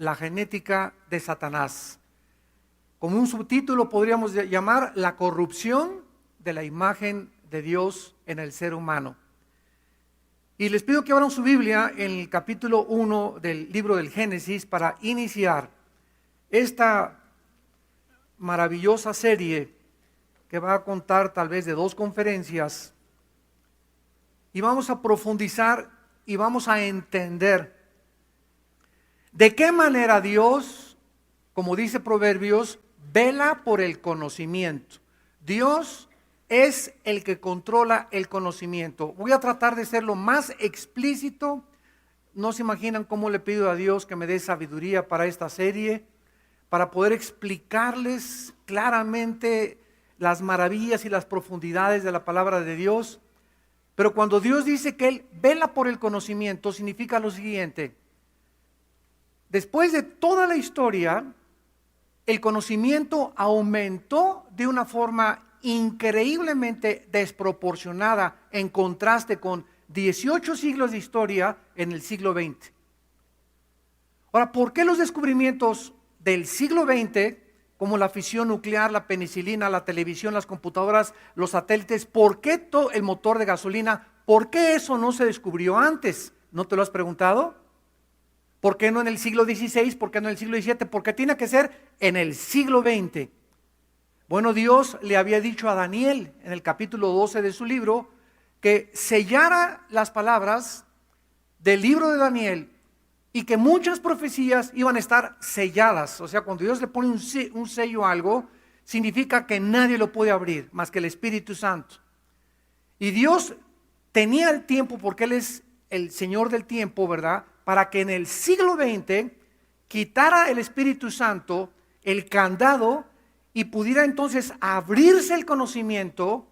la genética de Satanás. Como un subtítulo podríamos llamar la corrupción de la imagen de Dios en el ser humano. Y les pido que abran su Biblia en el capítulo 1 del libro del Génesis para iniciar esta maravillosa serie que va a contar tal vez de 2 conferencias, y vamos a profundizar y vamos a entender de qué manera Dios, como dice Proverbios, vela por el conocimiento. Dios es el que controla el conocimiento. Voy a tratar de ser lo más explícito. No se imaginan cómo le pido a Dios que me dé sabiduría para esta serie, para poder explicarles claramente las maravillas y las profundidades de la palabra de Dios. Pero cuando Dios dice que Él vela por el conocimiento, significa lo siguiente: después de toda la historia, el conocimiento aumentó de una forma increíblemente desproporcionada en contraste con 18 siglos de historia en el siglo XX. Ahora, ¿por qué los descubrimientos del siglo XX, como la fisión nuclear, la penicilina, la televisión, las computadoras, los satélites, por qué el motor de gasolina, por qué eso no se descubrió antes? ¿No te lo has preguntado? ¿Por qué no en el siglo XVI? ¿Por qué no en el siglo XVII? ¿Por qué tiene que ser en el siglo XX? Bueno, Dios le había dicho a Daniel en el capítulo 12 de su libro que sellara las palabras del libro de Daniel y que muchas profecías iban a estar selladas. O sea, cuando Dios le pone un sello a algo, significa que nadie lo puede abrir más que el Espíritu Santo. Y Dios tenía el tiempo, porque Él es el Señor del tiempo, ¿verdad?, para que en el siglo XX quitara el Espíritu Santo el candado y pudiera entonces abrirse el conocimiento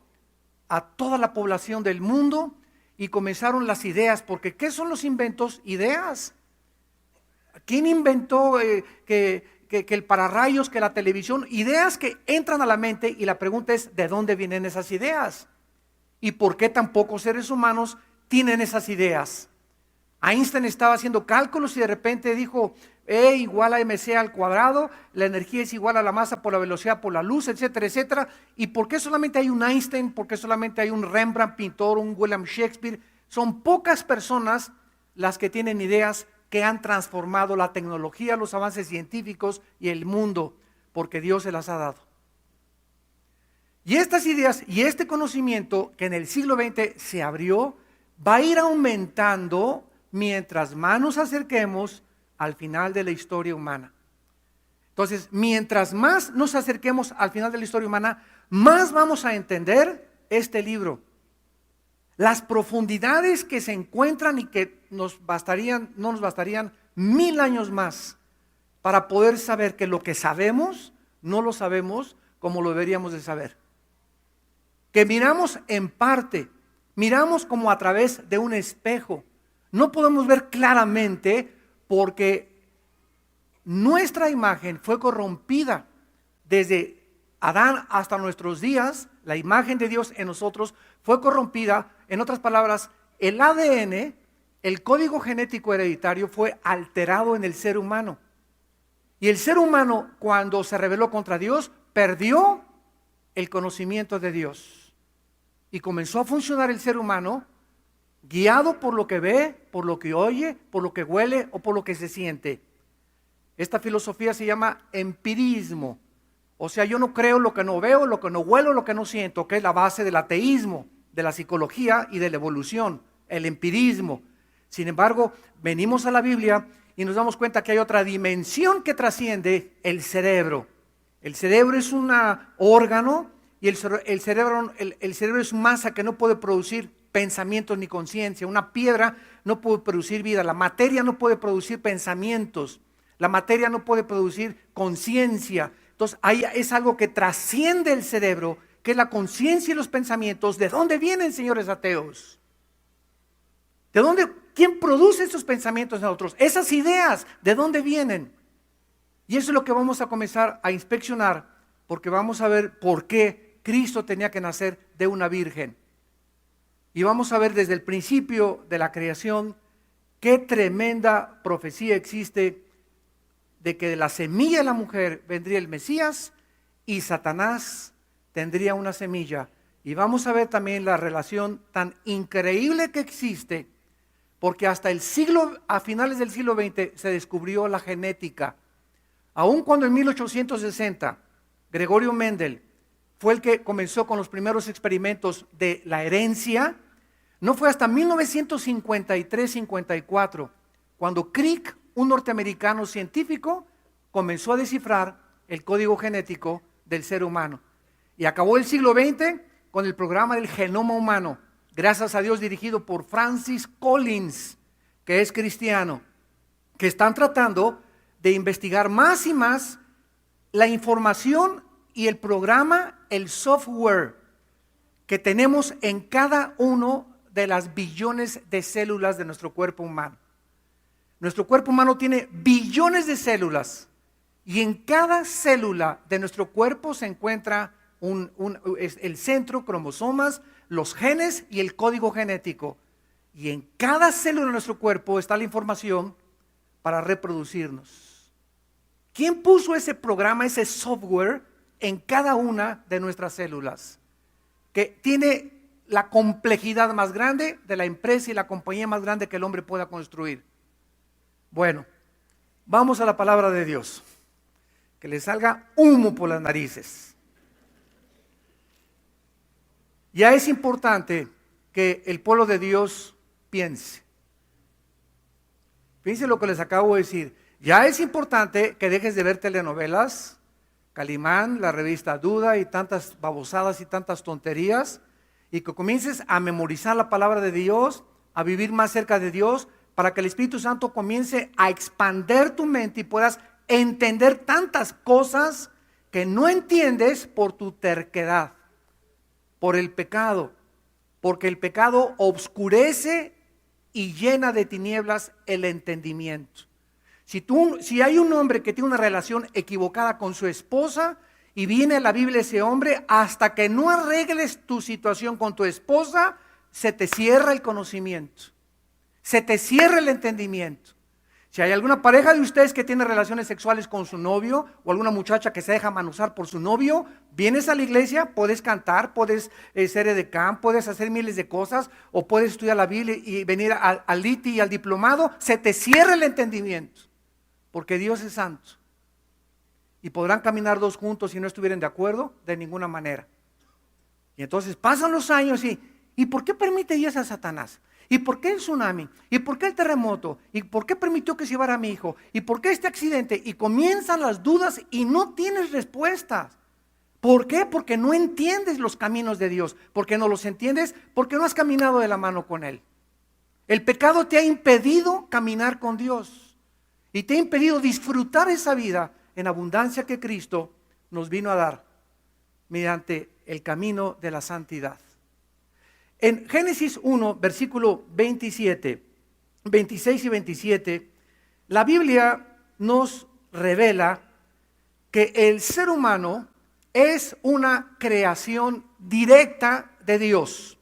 a toda la población del mundo, y comenzaron las ideas. Porque ¿qué son los inventos? Ideas. ¿Quién inventó que el pararrayos, que la televisión? Ideas que entran a la mente, y la pregunta es: ¿de dónde vienen esas ideas? ¿Y por qué tan pocos seres humanos tienen esas ideas? Einstein estaba haciendo cálculos y de repente dijo: E igual a mc al cuadrado, la energía es igual a la masa por la velocidad por la luz, etcétera, etcétera. ¿Y por qué solamente hay un Einstein? ¿Por qué solamente hay un Rembrandt pintor, un William Shakespeare? Son pocas personas las que tienen ideas que han transformado la tecnología, los avances científicos y el mundo, porque Dios se las ha dado. Y estas ideas y este conocimiento que en el siglo XX se abrió, va a ir aumentando mientras más nos acerquemos al final de la historia humana. Entonces, mientras más nos acerquemos al final de la historia humana, más vamos a entender este libro. Las profundidades que se encuentran, y que no nos bastarían 1000 años más para poder saber que lo que sabemos no lo sabemos como lo deberíamos de saber. Que miramos en parte, miramos como a través de un espejo. No podemos ver claramente porque nuestra imagen fue corrompida desde Adán hasta nuestros días. La imagen de Dios en nosotros fue corrompida. En otras palabras, el ADN, el código genético hereditario, fue alterado en el ser humano. Y el ser humano, cuando se rebeló contra Dios, perdió el conocimiento de Dios. Y comenzó a funcionar el ser humano guiado por lo que ve, por lo que oye, por lo que huele o por lo que se siente. Esta filosofía se llama empirismo. O sea, yo no creo lo que no veo, lo que no huelo, lo que no siento, que es la base del ateísmo, de la psicología y de la evolución, el empirismo. Sin embargo, venimos a la Biblia y nos damos cuenta que hay otra dimensión que trasciende el cerebro. El cerebro es un órgano, y el cerebro es masa que no puede producir pensamientos ni conciencia. Una piedra no puede producir vida, la materia no puede producir pensamientos, la materia no puede producir conciencia. Entonces ahí es algo que trasciende el cerebro, que es la conciencia y los pensamientos. ¿De dónde vienen, señores ateos? ¿De dónde? ¿Quién produce esos pensamientos en nosotros? Esas ideas, ¿de dónde vienen? Y eso es lo que vamos a comenzar a inspeccionar, porque vamos a ver por qué Cristo tenía que nacer de una virgen. Y vamos a ver desde el principio de la creación qué tremenda profecía existe de que de la semilla de la mujer vendría el Mesías y Satanás tendría una semilla. Y vamos a ver también la relación tan increíble que existe, porque hasta a finales del siglo XX se descubrió la genética. Aun cuando en 1860 Gregorio Mendel fue el que comenzó con los primeros experimentos de la herencia, no fue hasta 1953-54 cuando Crick, un norteamericano científico, comenzó a descifrar el código genético del ser humano. Y acabó el siglo XX con el programa del genoma humano, gracias a Dios, dirigido por Francis Collins, que es cristiano, que están tratando de investigar más y más la información y el programa, el software que tenemos en cada uno de las billones de células de nuestro cuerpo humano. Nuestro cuerpo humano tiene billones de células y en cada célula de nuestro cuerpo se encuentra el centro, cromosomas, los genes y el código genético. Y en cada célula de nuestro cuerpo está la información para reproducirnos. ¿Quién puso ese programa, ese software en cada una de nuestras células? Que tiene la complejidad más grande de la empresa y la compañía más grande que el hombre pueda construir. Bueno, vamos a la palabra de Dios. Que le salga humo por las narices. Ya es importante que el pueblo de Dios piense. Fíjense lo que les acabo de decir. Ya es importante que dejes de ver telenovelas, Calimán, la revista Duda y tantas babosadas y tantas tonterías, y que comiences a memorizar la palabra de Dios, a vivir más cerca de Dios, para que el Espíritu Santo comience a expander tu mente y puedas entender tantas cosas que no entiendes por tu terquedad, por el pecado, porque el pecado obscurece y llena de tinieblas el entendimiento. Si hay un hombre que tiene una relación equivocada con su esposa y viene a la Biblia ese hombre, hasta que no arregles tu situación con tu esposa, se te cierra el conocimiento, se te cierra el entendimiento. Si hay alguna pareja de ustedes que tiene relaciones sexuales con su novio o alguna muchacha que se deja manusar por su novio, vienes a la iglesia, puedes cantar, puedes ser edecán, puedes hacer miles de cosas o puedes estudiar la Biblia y venir al ITI y al diplomado, se te cierra el entendimiento, porque Dios es santo. Y podrán caminar dos juntos si no estuvieran de acuerdo, de ninguna manera. Y entonces pasan los años ¿y por qué permite Dios a Satanás? ¿Y por qué el tsunami? ¿Y por qué el terremoto? ¿Y por qué permitió que se llevara a mi hijo? ¿Y por qué este accidente? Y comienzan las dudas y no tienes respuestas. ¿Por qué? Porque no entiendes los caminos de Dios. ¿Por qué no los entiendes? Porque no has caminado de la mano con Él. El pecado te ha impedido caminar con Dios y te ha impedido disfrutar esa vida en abundancia que Cristo nos vino a dar mediante el camino de la santidad. En Génesis 1, versículo 26 y 27, la Biblia nos revela que el ser humano es una creación directa de Dios.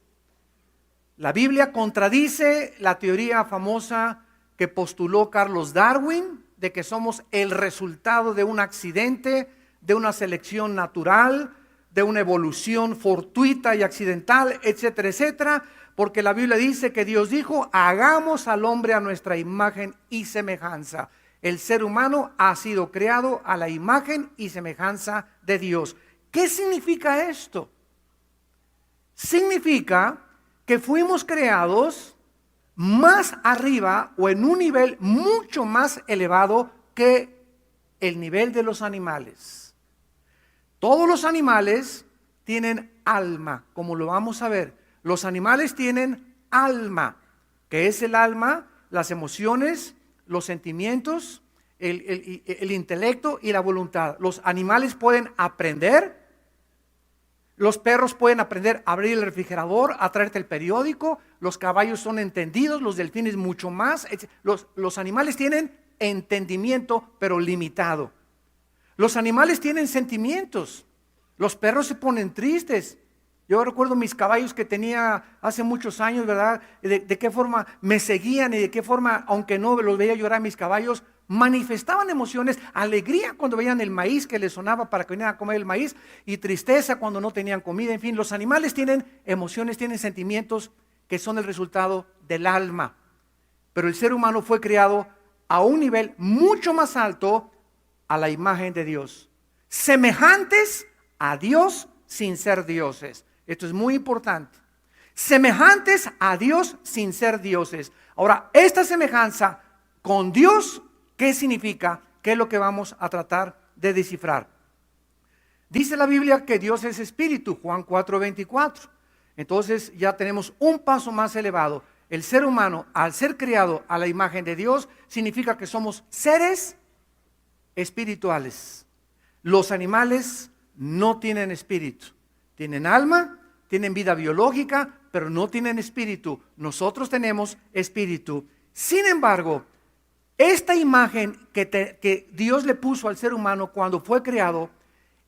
La Biblia contradice la teoría famosa que postuló Carlos Darwin, de que somos el resultado de un accidente, de una selección natural, de una evolución fortuita y accidental, etcétera, etcétera, porque la Biblia dice que Dios dijo, hagamos al hombre a nuestra imagen y semejanza. El ser humano ha sido creado a la imagen y semejanza de Dios. ¿Qué significa esto? Significa que fuimos creados más arriba o en un nivel mucho más elevado que el nivel de los animales. Todos los animales tienen alma, como lo vamos a ver. Los animales tienen alma, que es el alma, las emociones, los sentimientos, el intelecto y la voluntad. Los animales pueden aprender. Los perros pueden aprender a abrir el refrigerador, a traerte el periódico. Los caballos son entendidos, los delfines mucho más. Los animales tienen entendimiento, pero limitado. Los animales tienen sentimientos. Los perros se ponen tristes. Yo recuerdo mis caballos que tenía hace muchos años, ¿verdad? De qué forma me seguían y de qué forma, aunque no los veía llorar mis caballos, manifestaban emociones, alegría cuando veían el maíz que les sonaba para que vinieran a comer el maíz, y tristeza cuando no tenían comida. En fin, los animales tienen emociones, tienen sentimientos que son el resultado del alma. Pero el ser humano fue creado a un nivel mucho más alto, a la imagen de Dios, semejantes a Dios sin ser dioses. Esto es muy importante. Semejantes a Dios sin ser dioses. Ahora, esta semejanza con Dios, ¿qué significa? ¿Qué es lo que vamos a tratar de descifrar? Dice la Biblia que Dios es espíritu, Juan 4:24. Entonces ya tenemos un paso más elevado. El ser humano, al ser creado a la imagen de Dios, significa que somos seres espirituales. Los animales no tienen espíritu. Tienen alma, tienen vida biológica, pero no tienen espíritu. Nosotros tenemos espíritu. Sin embargo, esta imagen que Dios le puso al ser humano cuando fue creado,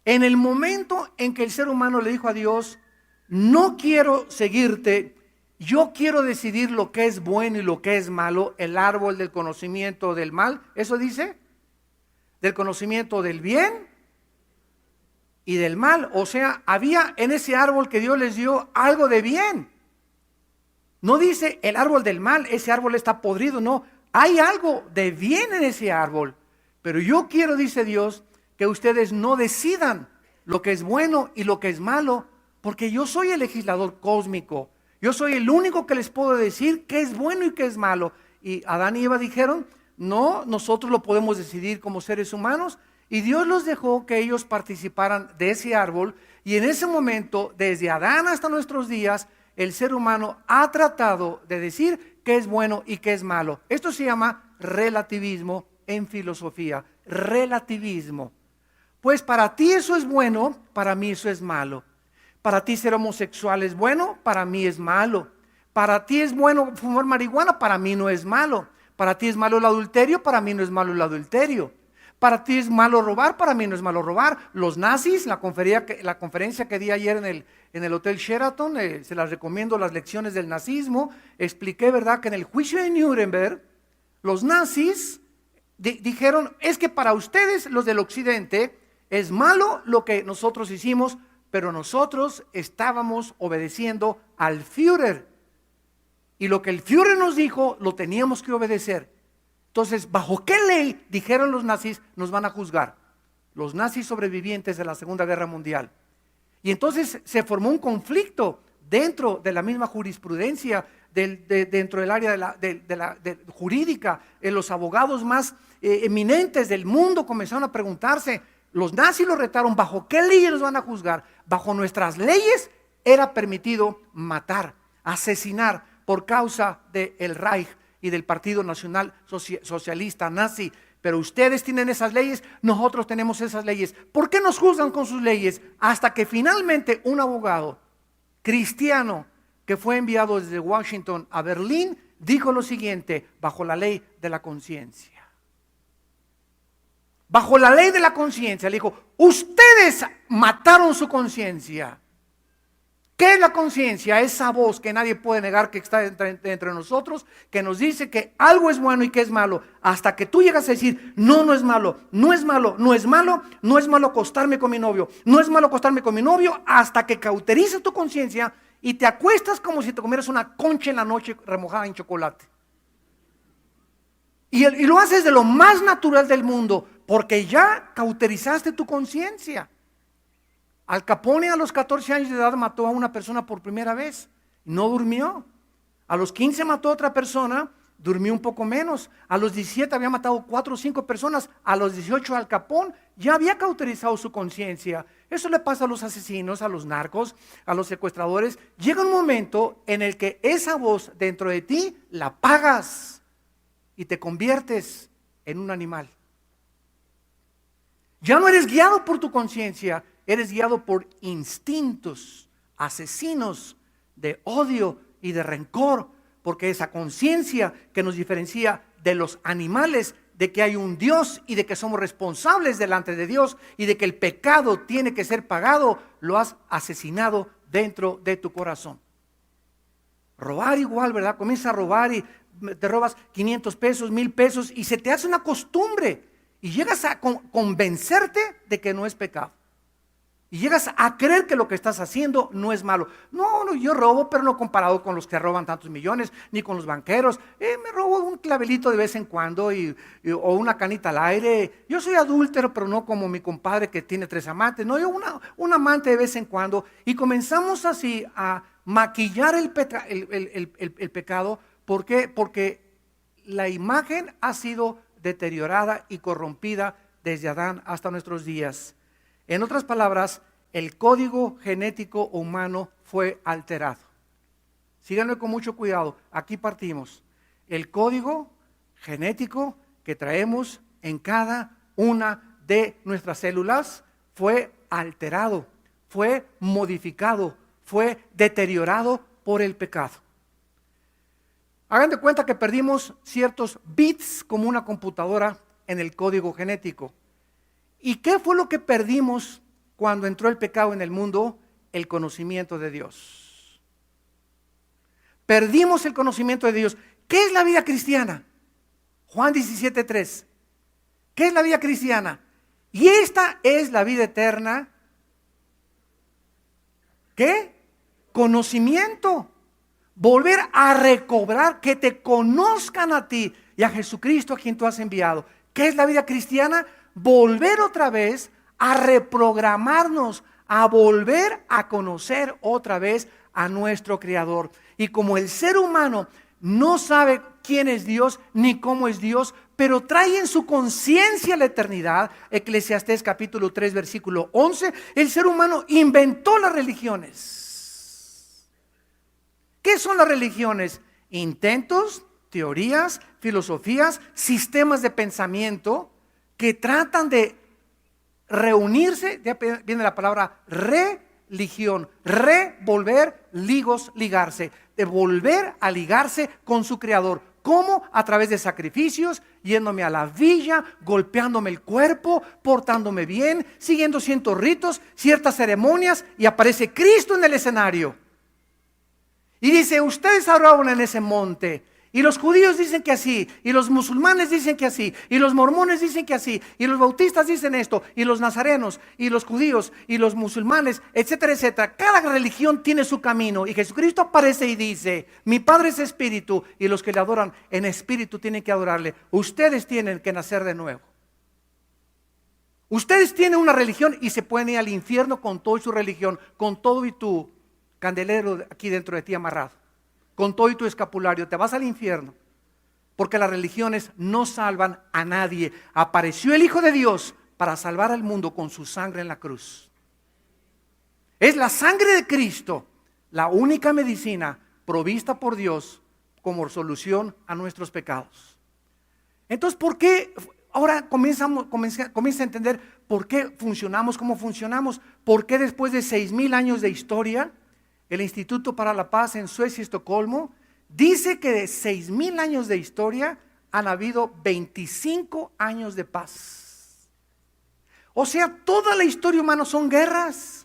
en el momento en que el ser humano le dijo a Dios, no quiero seguirte, yo quiero decidir lo que es bueno y lo que es malo, el árbol del conocimiento del mal, ¿eso dice? Del conocimiento del bien y del mal. O sea, había en ese árbol que Dios les dio algo de bien. No dice el árbol del mal, ese árbol está podrido, no. Hay algo de bien en ese árbol. Pero yo quiero, dice Dios, que ustedes no decidan lo que es bueno y lo que es malo, porque yo soy el legislador cósmico. Yo soy el único que les puedo decir qué es bueno y qué es malo. Y Adán y Eva dijeron, no, nosotros lo podemos decidir como seres humanos. Y Dios los dejó que ellos participaran de ese árbol. Y en ese momento, desde Adán hasta nuestros días, el ser humano ha tratado de decir qué es bueno y qué es malo. Esto se llama relativismo en filosofía. Relativismo. Pues para ti eso es bueno, para mí eso es malo. Para ti ser homosexual es bueno, para mí es malo. Para ti es bueno fumar marihuana, para mí no es malo. Para ti es malo el adulterio, para mí no es malo el adulterio. Para ti es malo robar, para mí no es malo robar. Los nazis, la conferencia que di ayer en el Hotel Sheraton, se las recomiendo, las lecciones del nazismo, expliqué, ¿verdad?, que en el juicio de Nuremberg, los nazis dijeron, es que para ustedes, los del occidente, es malo lo que nosotros hicimos, pero nosotros estábamos obedeciendo al Führer. Y lo que el Führer nos dijo, lo teníamos que obedecer. Entonces, ¿bajo qué ley, dijeron los nazis, nos van a juzgar? Los nazis sobrevivientes de la Segunda Guerra Mundial. Y entonces se formó un conflicto dentro de la misma jurisprudencia, dentro del área jurídica. Los abogados más eminentes del mundo comenzaron a preguntarse, los nazis los retaron, ¿bajo qué leyes los van a juzgar? Bajo nuestras leyes era permitido matar, asesinar por causa del Reich y del Partido Nacional Socialista Nazi. Pero ustedes tienen esas leyes, nosotros tenemos esas leyes. ¿Por qué nos juzgan con sus leyes? Hasta que finalmente un abogado cristiano que fue enviado desde Washington a Berlín dijo lo siguiente, bajo la ley de la conciencia. Bajo la ley de la conciencia, le dijo, ustedes mataron su conciencia. ¿Qué es la conciencia? Esa voz que nadie puede negar que está entre nosotros, que nos dice que algo es bueno y que es malo, hasta que tú llegas a decir, no, no es malo, no es malo, no es malo, no es malo acostarme con mi novio, no es malo acostarme con mi novio, hasta que cauterizas tu conciencia y te acuestas como si te comieras una concha en la noche remojada en chocolate. Y lo haces de lo más natural del mundo, porque ya cauterizaste tu conciencia. Al Capone a los 14 años de edad mató a una persona por primera vez, no durmió. A los 15 mató a otra persona, durmió un poco menos. A los 17 había matado 4 o 5 personas. A los 18 Al Capone ya había cauterizado su conciencia. Eso le pasa a los asesinos, a los narcos, a los secuestradores. Llega un momento en el que esa voz dentro de ti la apagas y te conviertes en un animal. Ya no eres guiado por tu conciencia, eres guiado por instintos asesinos de odio y de rencor, porque esa conciencia que nos diferencia de los animales, de que hay un Dios y de que somos responsables delante de Dios y de que el pecado tiene que ser pagado, lo has asesinado dentro de tu corazón. Robar igual, ¿verdad? Comienza a robar y te robas 500 pesos, 1000 pesos y se te hace una costumbre y llegas a convencerte de que no es pecado. Y llegas a creer que lo que estás haciendo no es malo. No, yo robo, pero no comparado con los que roban tantos millones, ni con los banqueros. Me robo un clavelito de vez en cuando o una canita al aire. Yo soy adúltero, pero no como mi compadre que tiene 3 amantes. No, yo un amante de vez en cuando. Y comenzamos así a maquillar el pecado. ¿Por qué? Porque la imagen ha sido deteriorada y corrompida desde Adán hasta nuestros días. En otras palabras, el código genético humano fue alterado. Síganme con mucho cuidado, aquí partimos. El código genético que traemos en cada una de nuestras células fue alterado, fue modificado, fue deteriorado por el pecado. Hagan de cuenta que perdimos ciertos bits como una computadora en el código genético. ¿Y qué fue lo que perdimos cuando entró el pecado en el mundo? El conocimiento de Dios. Perdimos el conocimiento de Dios. ¿Qué es la vida cristiana? Juan 17:3. ¿Qué es la vida cristiana? Y esta es la vida eterna. ¿Qué? Conocimiento. Volver a recobrar, que te conozcan a ti y a Jesucristo a quien tú has enviado. ¿Qué es la vida cristiana? Volver otra vez a reprogramarnos, a volver a conocer otra vez a nuestro Creador. Y como el ser humano no sabe quién es Dios ni cómo es Dios, pero trae en su conciencia la eternidad, Eclesiastés capítulo 3 versículo 11, el ser humano inventó las religiones. ¿Qué son las religiones? Intentos, teorías, filosofías, sistemas de pensamiento que tratan de reunirse, ya viene la palabra religión, revolver, ligarse, de volver a ligarse con su Creador. ¿Cómo? A través de sacrificios, yéndome a la villa, golpeándome el cuerpo, portándome bien, siguiendo ciertos ritos, ciertas ceremonias, y aparece Cristo en el escenario. Y dice, ustedes adoraban en ese monte. Y los judíos dicen que así, y los musulmanes dicen que así, y los mormones dicen que así, y los bautistas dicen esto, y los nazarenos, y los judíos, y los musulmanes, etcétera, etcétera. Cada religión tiene su camino, y Jesucristo aparece y dice, mi Padre es espíritu, y los que le adoran en espíritu tienen que adorarle. Ustedes tienen que nacer de nuevo. Ustedes tienen una religión y se pueden ir al infierno con toda su religión, con todo y tu candelero aquí dentro de ti amarrado. Con todo y tu escapulario, te vas al infierno, porque las religiones no salvan a nadie. Apareció el Hijo de Dios para salvar al mundo con su sangre en la cruz. Es la sangre de Cristo la única medicina provista por Dios como solución a nuestros pecados. Entonces, ¿por qué? Ahora comienza a entender por qué funcionamos como funcionamos. ¿Por qué después de 6,000 años de historia, el Instituto para la Paz en Suecia y Estocolmo dice que de 6,000 años de historia han habido 25 años de paz? O sea, toda la historia humana son guerras.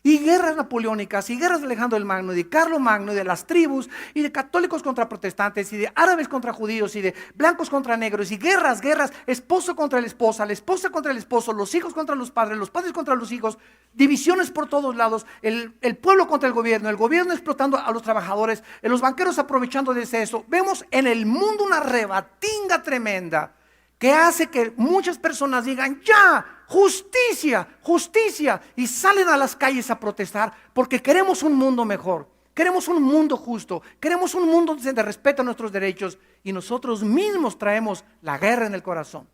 Y guerras napoleónicas, y guerras de Alejandro el Magno, y de Carlos Magno, y de las tribus, y de católicos contra protestantes, y de árabes contra judíos, y de blancos contra negros, y guerras, esposo contra la esposa contra el esposo, los hijos contra los padres contra los hijos, divisiones por todos lados, el pueblo contra el gobierno explotando a los trabajadores, los banqueros aprovechando de eso. Vemos en el mundo una rebatinga tremenda que hace que muchas personas digan, ya, justicia, justicia, y salen a las calles a protestar porque queremos un mundo mejor, queremos un mundo justo, queremos un mundo donde respeta nuestros derechos, y nosotros mismos traemos la guerra en el corazón.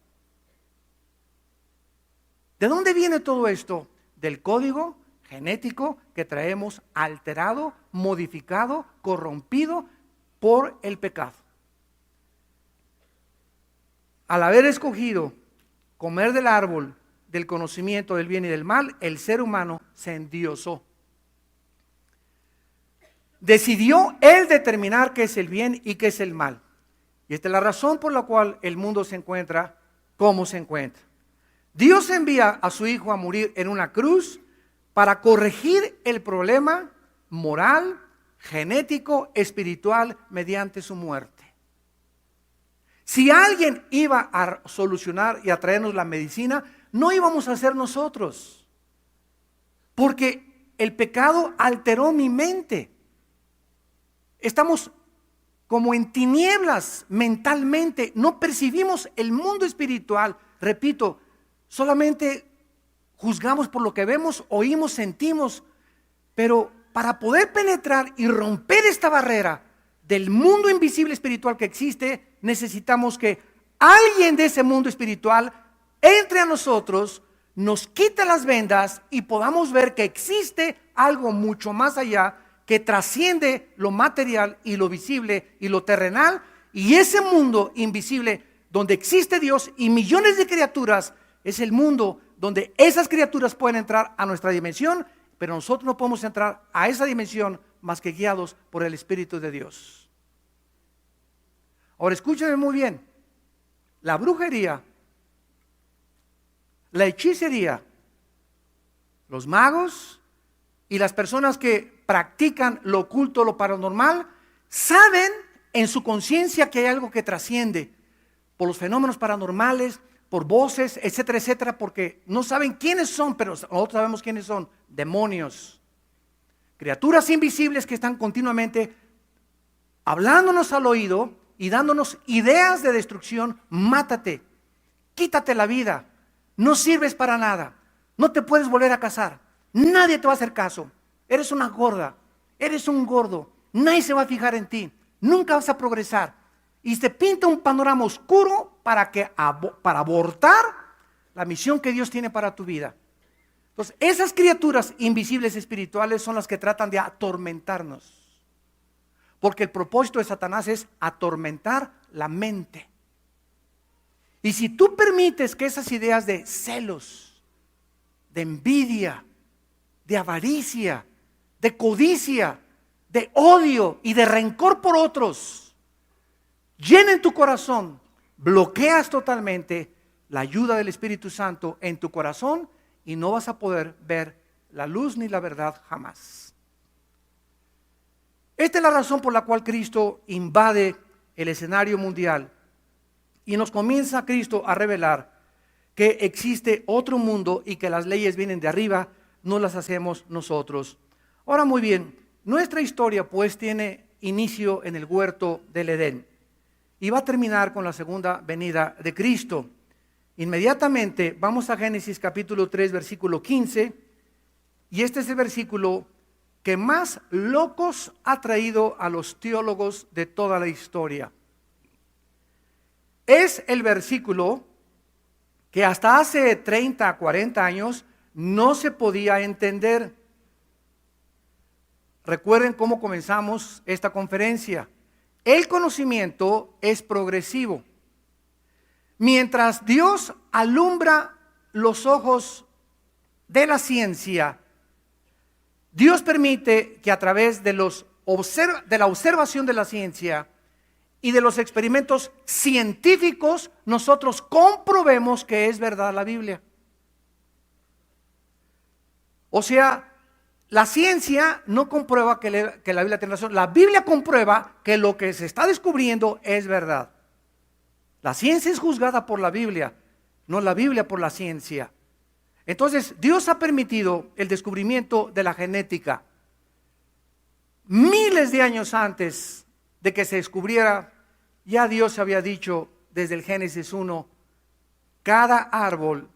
¿De dónde viene todo esto? Del código genético que traemos alterado, modificado, corrompido por el pecado. Al haber escogido comer del árbol del conocimiento del bien y del mal, el ser humano se endiosó. Decidió él determinar qué es el bien y qué es el mal. Y esta es la razón por la cual el mundo se encuentra como se encuentra. Dios envía a su Hijo a morir en una cruz para corregir el problema moral, genético, espiritual mediante su muerte. Si alguien iba a solucionar y a traernos la medicina, no íbamos a ser nosotros. Porque el pecado alteró mi mente. Estamos como en tinieblas mentalmente, no percibimos el mundo espiritual. Repito, solamente juzgamos por lo que vemos, oímos, sentimos, pero para poder penetrar y romper esta barrera del mundo invisible espiritual que existe, necesitamos que alguien de ese mundo espiritual entre a nosotros, nos quite las vendas y podamos ver que existe algo mucho más allá que trasciende lo material y lo visible y lo terrenal, y ese mundo invisible donde existe Dios y millones de criaturas es el mundo donde esas criaturas pueden entrar a nuestra dimensión, pero nosotros no podemos entrar a esa dimensión más que guiados por el Espíritu de Dios. Ahora escúchenme muy bien, la brujería, la hechicería, los magos y las personas que practican lo oculto, lo paranormal, saben en su conciencia que hay algo que trasciende por los fenómenos paranormales, por voces, etcétera, etcétera, porque no saben quiénes son, pero nosotros sabemos quiénes son: demonios, criaturas invisibles que están continuamente hablándonos al oído y dándonos ideas de destrucción. Mátate, quítate la vida, no sirves para nada, no te puedes volver a casar, nadie te va a hacer caso, eres una gorda, eres un gordo, nadie se va a fijar en ti, nunca vas a progresar. Y te pinta un panorama oscuro para abortar la misión que Dios tiene para tu vida. Entonces, esas criaturas invisibles espirituales son las que tratan de atormentarnos. Porque el propósito de Satanás es atormentar la mente. Y si tú permites que esas ideas de celos, de envidia, de avaricia, de codicia, de odio y de rencor por otros llenen tu corazón, bloqueas totalmente la ayuda del Espíritu Santo en tu corazón y no vas a poder ver la luz ni la verdad jamás. Esta es la razón por la cual Cristo invade el escenario mundial y nos comienza Cristo a revelar que existe otro mundo y que las leyes vienen de arriba, no las hacemos nosotros. Ahora muy bien, nuestra historia pues tiene inicio en el huerto del Edén y va a terminar con la segunda venida de Cristo. Inmediatamente vamos a Génesis capítulo 3 versículo 15, y este es el versículo que más locos ha traído a los teólogos de toda la historia. Es el versículo que hasta hace 30, 40 años no se podía entender. Recuerden cómo comenzamos esta conferencia. El conocimiento es progresivo. Mientras Dios alumbra los ojos de la ciencia, Dios permite que a través de la observación de la ciencia y de los experimentos científicos nosotros comprobemos que es verdad la Biblia. O sea, la ciencia no comprueba que la Biblia tiene razón. La Biblia comprueba que lo que se está descubriendo es verdad. La ciencia es juzgada por la Biblia, no la Biblia por la ciencia. Entonces, Dios ha permitido el descubrimiento de la genética. Miles de años antes de que se descubriera, ya Dios había dicho desde el Génesis 1, cada árbol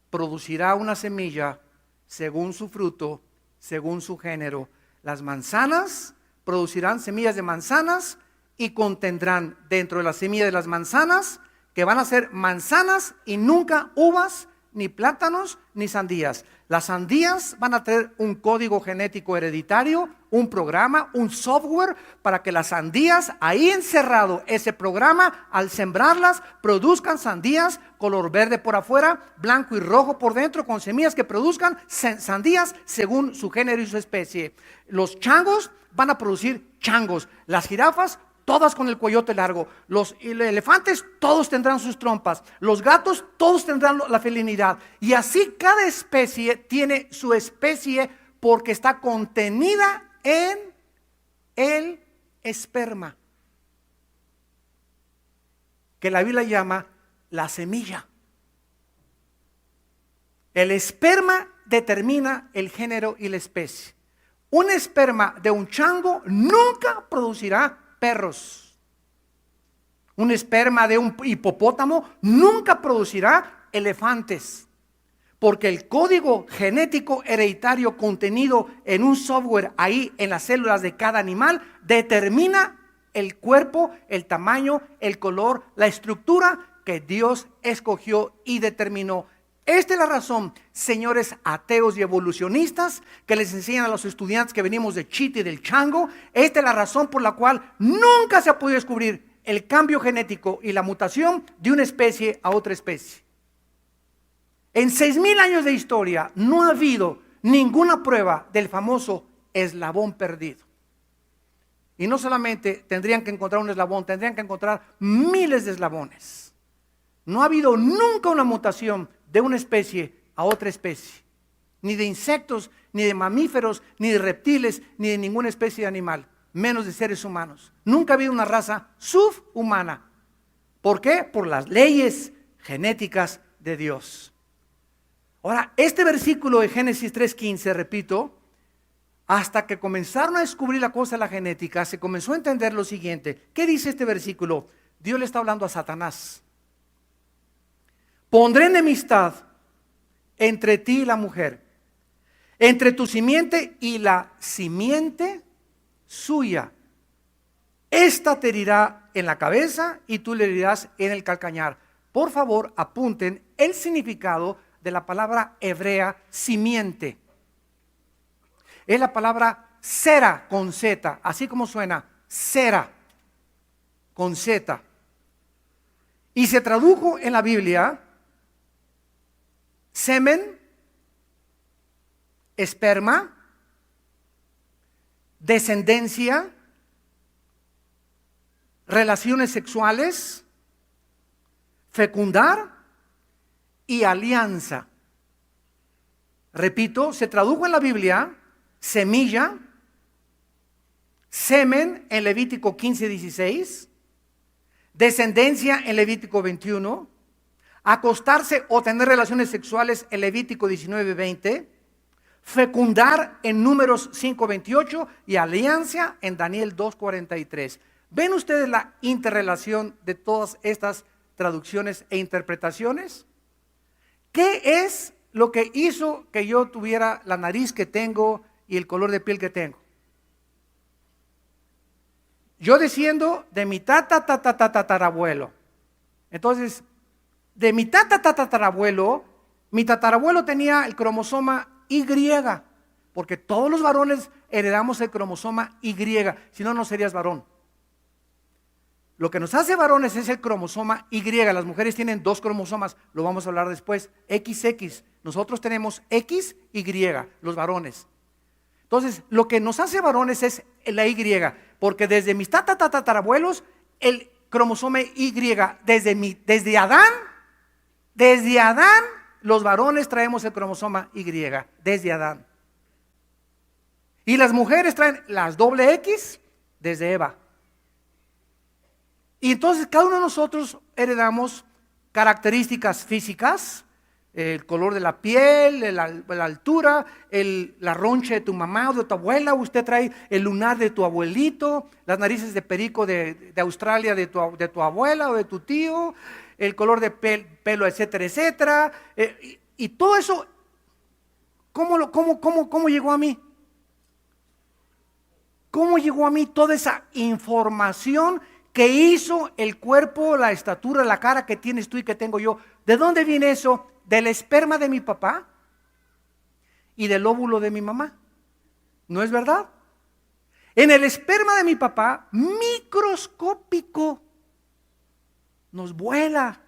producirá una semilla según su fruto, según su género. Las manzanas producirán semillas de manzanas y contendrán dentro de la semilla de las manzanas, que van a ser manzanas y nunca uvas, ni plátanos, ni sandías. Las sandías van a tener un código genético hereditario, un programa, un software para que las sandías, ahí encerrado ese programa, al sembrarlas, produzcan sandías color verde por afuera, blanco y rojo por dentro, con semillas que produzcan sandías según su género y su especie. Los changos van a producir changos, las jirafas todas con el cuellote largo, los elefantes todos tendrán sus trompas, los gatos todos tendrán la felinidad, y así cada especie tiene su especie porque está contenida en el esperma. que la Biblia llama la semilla. El esperma determina el género y la especie. Un esperma de un chango nunca producirá perros. Un esperma de un hipopótamo nunca producirá elefantes. Porque el código genético hereditario contenido en un software ahí en las células de cada animal determina el cuerpo, el tamaño, el color, la estructura que Dios escogió y determinó. Esta es la razón, señores ateos y evolucionistas, que les enseñan a los estudiantes que venimos de Chita y del chango. Esta es la razón por la cual nunca se ha podido descubrir el cambio genético y la mutación de una especie a otra especie. En 6,000 años de historia no ha habido ninguna prueba del famoso eslabón perdido. Y no solamente tendrían que encontrar un eslabón, tendrían que encontrar miles de eslabones. No ha habido nunca una mutación de una especie a otra especie, ni de insectos, ni de mamíferos, ni de reptiles, ni de ninguna especie de animal, menos de seres humanos. Nunca ha habido una raza subhumana. ¿Por qué? Por las leyes genéticas de Dios. Ahora, este versículo de Génesis 3:15, repito, hasta que comenzaron a descubrir la cosa de la genética, se comenzó a entender lo siguiente. ¿Qué dice este versículo? Dios le está hablando a Satanás. Pondré enemistad entre ti y la mujer, entre tu simiente y la simiente suya. Esta te herirá en la cabeza y tú le herirás en el calcañar. Por favor, apunten el significado de la palabra hebrea simiente. Es la palabra sera con Z, así como suena, sera con Z. Y se tradujo en la Biblia semen, esperma, descendencia, relaciones sexuales, fecundar y alianza. Repito, se tradujo en la Biblia semilla, semen en Levítico 15:16, descendencia en Levítico 21, acostarse o tener relaciones sexuales en Levítico 19:20, fecundar en Números 5:28 y alianza en Daniel 2:43. ¿Ven ustedes la interrelación de todas estas traducciones e interpretaciones? ¿Qué es lo que hizo que yo tuviera la nariz que tengo y el color de piel que tengo? Yo desciendo de mi tatarabuelo. Entonces, de mi tatarabuelo, mi tatarabuelo tenía el cromosoma Y, porque todos los varones heredamos el cromosoma Y, si no, no serías varón. Lo que nos hace varones es el cromosoma Y. Las mujeres tienen 2 cromosomas, lo vamos a hablar después, XX. Nosotros tenemos XY, los varones. Entonces, lo que nos hace varones es la Y, porque desde mis tatarabuelos, el cromosoma Y, desde Adán, los varones traemos el cromosoma Y, desde Adán. Y las mujeres traen las doble X desde Eva. Y entonces cada uno de nosotros heredamos características físicas, el color de la piel, la altura, la roncha de tu mamá o de tu abuela. Usted trae el lunar de tu abuelito, las narices de perico de Australia de tu abuela o de tu tío, el color de pelo, etcétera, etcétera. Y todo eso, ¿cómo llegó a mí? ¿Cómo llegó a mí toda esa información que hizo el cuerpo, la estatura, la cara que tienes tú y que tengo yo? ¿De dónde viene eso? Del esperma de mi papá y del óvulo de mi mamá. ¿No es verdad? En el esperma de mi papá, microscópico, nos vuela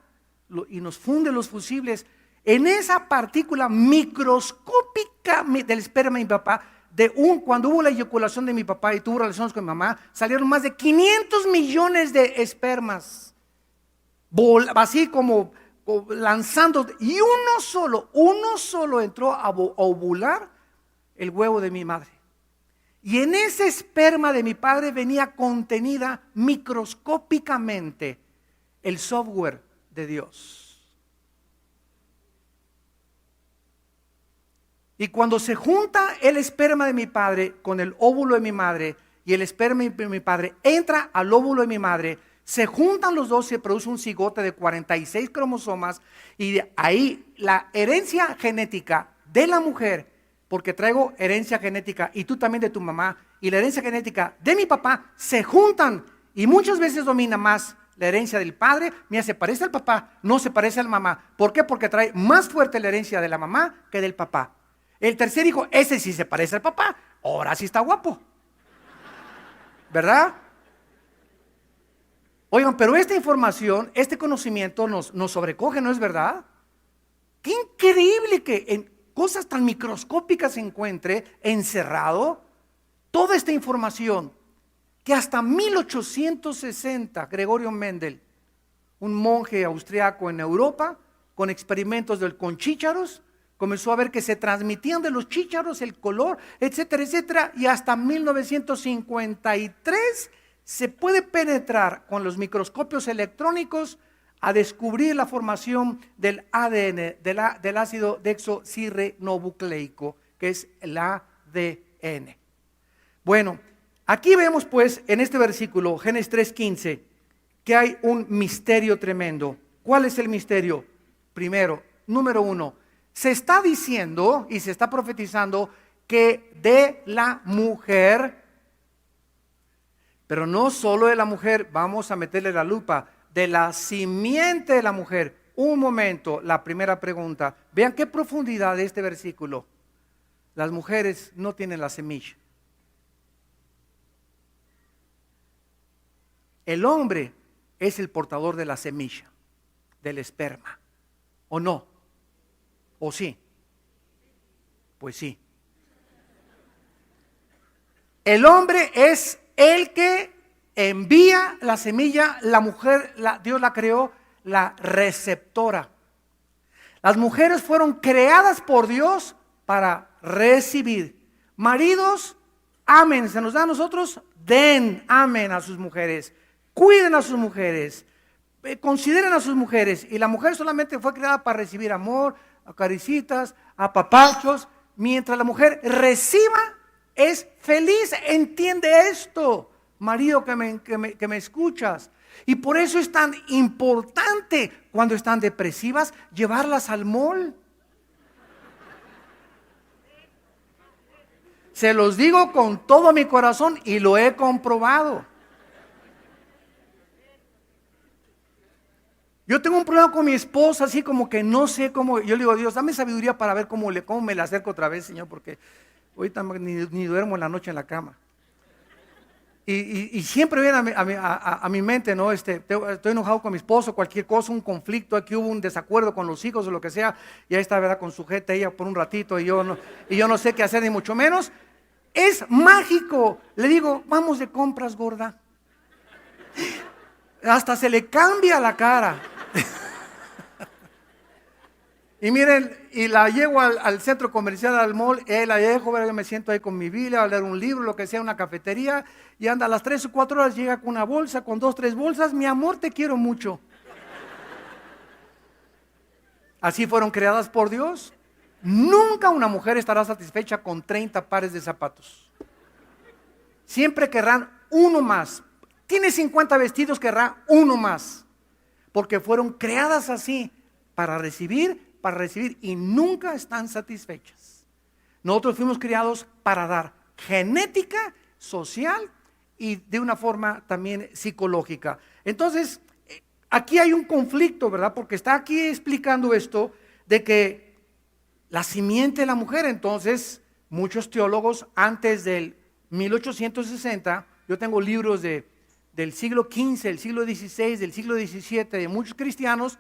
y nos funde los fusibles. En esa partícula microscópica del esperma de mi papá, cuando hubo la eyaculación de mi papá y tuvo relaciones con mi mamá, salieron más de 500 millones de espermas, así como lanzando, y uno solo entró a ovular el huevo de mi madre. Y en ese esperma de mi padre venía contenida microscópicamente el software de Dios. Y cuando se junta el esperma de mi padre con el óvulo de mi madre, y el esperma de mi padre entra al óvulo de mi madre, se juntan los dos y se produce un cigote de 46 cromosomas, y de ahí la herencia genética de la mujer, porque traigo herencia genética y tú también de tu mamá, y la herencia genética de mi papá se juntan, y muchas veces domina más la herencia del padre. Mira, se parece al papá, no se parece a la mamá. ¿Por qué? Porque trae más fuerte la herencia de la mamá que del papá. El tercer hijo, ese sí se parece al papá, ahora sí está guapo, ¿verdad? Oigan, pero esta información, este conocimiento nos sobrecoge, ¿no es verdad? Qué increíble que en cosas tan microscópicas se encuentre encerrado toda esta información, que hasta 1860 Gregorio Mendel, un monje austriaco en Europa, con experimentos con chícharos, comenzó a ver que se transmitían de los chícharos el color, etcétera, etcétera, y hasta 1953 se puede penetrar con los microscopios electrónicos a descubrir la formación del ADN, del ácido desoxirribonucleico, que es el ADN. Bueno, aquí vemos pues en este versículo, Génesis 3:15, que hay un misterio tremendo. ¿Cuál es el misterio? Primero, número uno, se está diciendo y se está profetizando que de la mujer, pero no solo de la mujer, vamos a meterle la lupa, de la simiente de la mujer. Un momento, la primera pregunta. Vean qué profundidad de este versículo. Las mujeres no tienen la semilla. El hombre es el portador de la semilla, del esperma, ¿o no? ¿O sí? Pues sí. El hombre es el que envía la semilla, la mujer, Dios la creó, la receptora. Las mujeres fueron creadas por Dios para recibir. Maridos, amen, se nos da a nosotros, den, amen a sus mujeres, cuiden a sus mujeres, consideren a sus mujeres. Y la mujer solamente fue creada para recibir amor, a caricitas, a papachos. Mientras la mujer reciba, es feliz. Entiende esto, marido que me escuchas. Y por eso es tan importante cuando están depresivas llevarlas al mall. Se los digo con todo mi corazón y lo he comprobado. Yo tengo un problema con mi esposa, así como que no sé cómo. Yo le digo, Dios, dame sabiduría para ver cómo me la acerco otra vez, Señor, porque ahorita ni duermo en la noche en la cama. Y siempre viene a mi mente, ¿no? Estoy enojado con mi esposo, cualquier cosa, un conflicto, aquí hubo un desacuerdo con los hijos o lo que sea, y ahí está, ¿verdad? Con sujeta ella por un ratito y yo no sé qué hacer, ni mucho menos. Es mágico. Le digo, vamos de compras, gorda. Hasta se le cambia la cara. Y miren, y la llevo al centro comercial, al mall, la dejo, me siento ahí con mi Biblia, a leer un libro, lo que sea, una cafetería, y anda a las 3 o 4 horas, llega con una bolsa, con 2, 3 bolsas. Mi amor, te quiero mucho. Así fueron creadas por Dios. Nunca una mujer estará satisfecha con 30 pares de zapatos. Siempre querrán uno más. Tiene 50 vestidos, querrá uno más. Porque fueron creadas así, para recibir, y nunca están satisfechas. Nosotros fuimos criados para dar genética, social y de una forma también psicológica. Entonces, aquí hay un conflicto, ¿verdad? Porque está aquí explicando esto de que la simiente de la mujer. Entonces, muchos teólogos antes del 1860, yo tengo libros del siglo XV, del siglo XVI, del siglo XVII, de muchos cristianos,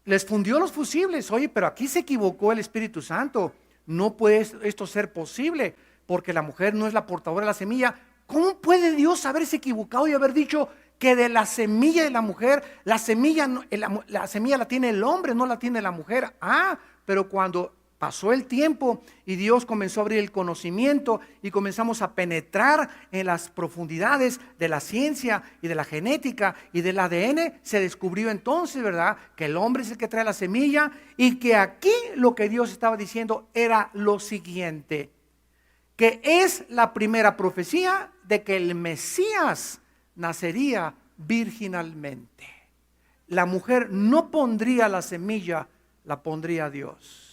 les fundió los fusibles. Oye, pero aquí se equivocó el Espíritu Santo. No puede esto ser posible, porque la mujer no es la portadora de la semilla. ¿Cómo puede Dios haberse equivocado y haber dicho que de la semilla de la mujer, la semilla la tiene el hombre, no la tiene la mujer? Pero cuando pasó el tiempo y Dios comenzó a abrir el conocimiento y comenzamos a penetrar en las profundidades de la ciencia y de la genética y del ADN, se descubrió entonces, ¿verdad?, que el hombre es el que trae la semilla y que aquí lo que Dios estaba diciendo era lo siguiente, que es la primera profecía de que el Mesías nacería virginalmente. La mujer no pondría la semilla, la pondría Dios.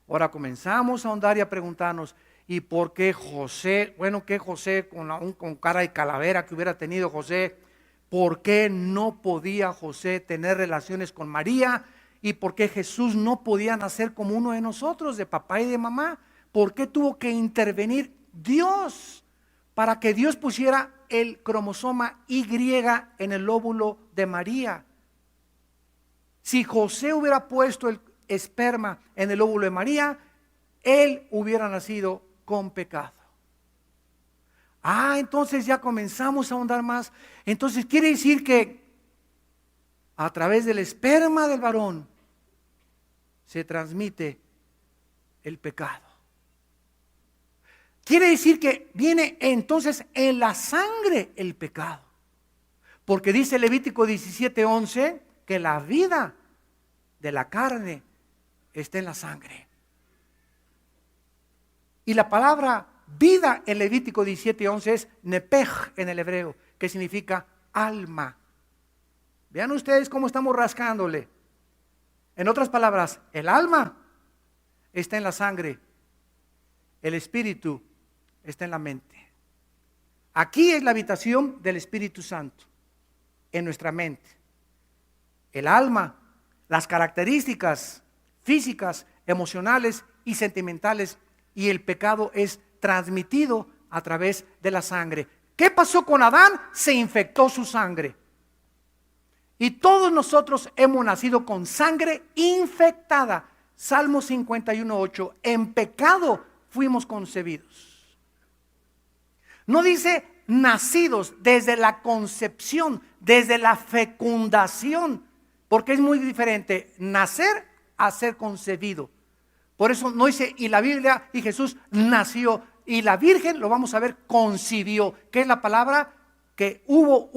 Ahora comenzamos a ahondar y a preguntarnos, ¿y por qué José? Bueno, que José con cara de calavera que hubiera tenido José, ¿por qué no podía José tener relaciones con María? ¿Y por qué Jesús no podía nacer como uno de nosotros, de papá y de mamá? ¿Por qué tuvo que intervenir Dios para que Dios pusiera el cromosoma Y en el óvulo de María? Si José hubiera puesto el esperma en el óvulo de María, él hubiera nacido con pecado. Entonces ya comenzamos a ahondar más. Entonces quiere decir que a través del esperma del varón se transmite el pecado. Quiere decir que viene entonces en la sangre el pecado. Porque dice Levítico 17:11 que la vida de la carne está en la sangre. Y la palabra vida en Levítico 17:11 es nepej en el hebreo, que significa alma. Vean ustedes cómo estamos rascándole. En otras palabras, el alma está en la sangre, el espíritu está en la mente. Aquí es la habitación del Espíritu Santo, en nuestra mente. El alma, las características físicas, emocionales y sentimentales, y el pecado es transmitido a través de la sangre. ¿Qué pasó con Adán? Se infectó su sangre. Y todos nosotros hemos nacido con sangre infectada. Salmo 51:8, en pecado fuimos concebidos. No dice nacidos, desde la concepción, desde la fecundación, porque es muy diferente nacer a ser concebido. Por eso no dice, y la Biblia, y Jesús nació, y la Virgen, lo vamos a ver, concibió, que es la palabra que hubo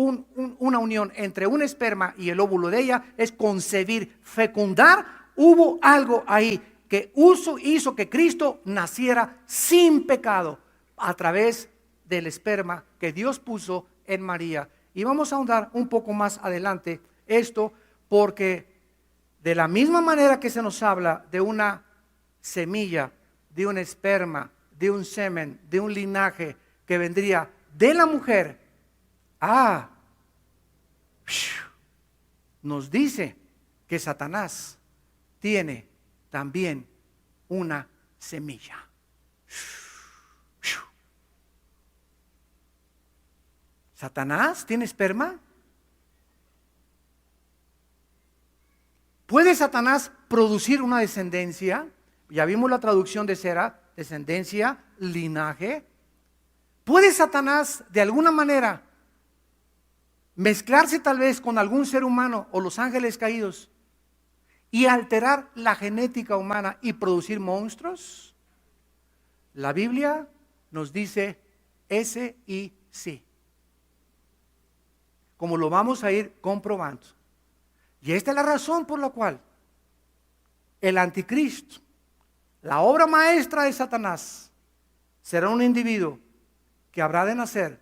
una unión entre un esperma y el óvulo de ella, es concebir, fecundar. Hubo algo ahí que hizo que Cristo naciera sin pecado a través del esperma que Dios puso en María. Y vamos a ahondar un poco más adelante esto, porque de la misma manera que se nos habla de una semilla, de un esperma, de un semen, de un linaje que vendría de la mujer, nos dice que Satanás tiene también una semilla. ¿Satanás tiene esperma? ¿Puede Satanás producir una descendencia? Ya vimos la traducción de Sera, descendencia, linaje. ¿Puede Satanás de alguna manera mezclarse tal vez con algún ser humano o los ángeles caídos y alterar la genética humana y producir monstruos? La Biblia nos dice ese y sí, como lo vamos a ir comprobando. Y esta es la razón por la cual el anticristo, la obra maestra de Satanás, será un individuo que habrá de nacer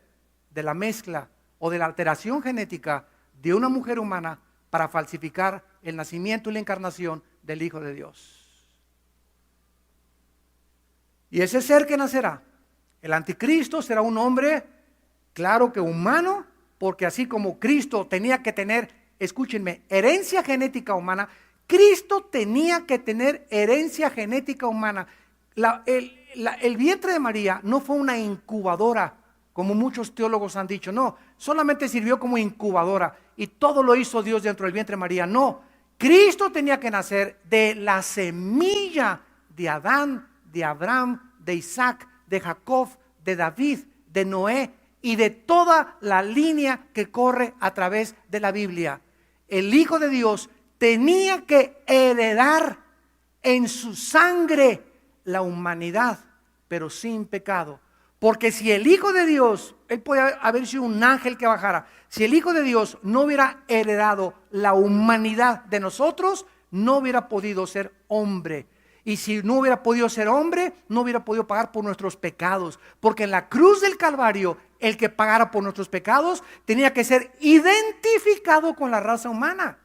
de la mezcla o de la alteración genética de una mujer humana para falsificar el nacimiento y la encarnación del Hijo de Dios. Y ese ser que nacerá, el anticristo, será un hombre, claro que humano, porque así como Cristo tenía que tener, escúchenme, herencia genética humana, Cristo tenía que tener herencia genética humana. El vientre de María no fue una incubadora, como muchos teólogos han dicho. No, solamente sirvió como incubadora y todo lo hizo Dios dentro del vientre de María. No, Cristo tenía que nacer de la semilla de Adán, de Abraham, de Isaac, de Jacob, de David, de Noé y de toda la línea que corre a través de la Biblia. El Hijo de Dios tenía que heredar en su sangre la humanidad, pero sin pecado. Porque si el Hijo de Dios, él puede haber sido un ángel que bajara, si el Hijo de Dios no hubiera heredado la humanidad de nosotros, no hubiera podido ser hombre. Y si no hubiera podido ser hombre, no hubiera podido pagar por nuestros pecados. Porque en la cruz del Calvario, el que pagara por nuestros pecados tenía que ser identificado con la raza humana.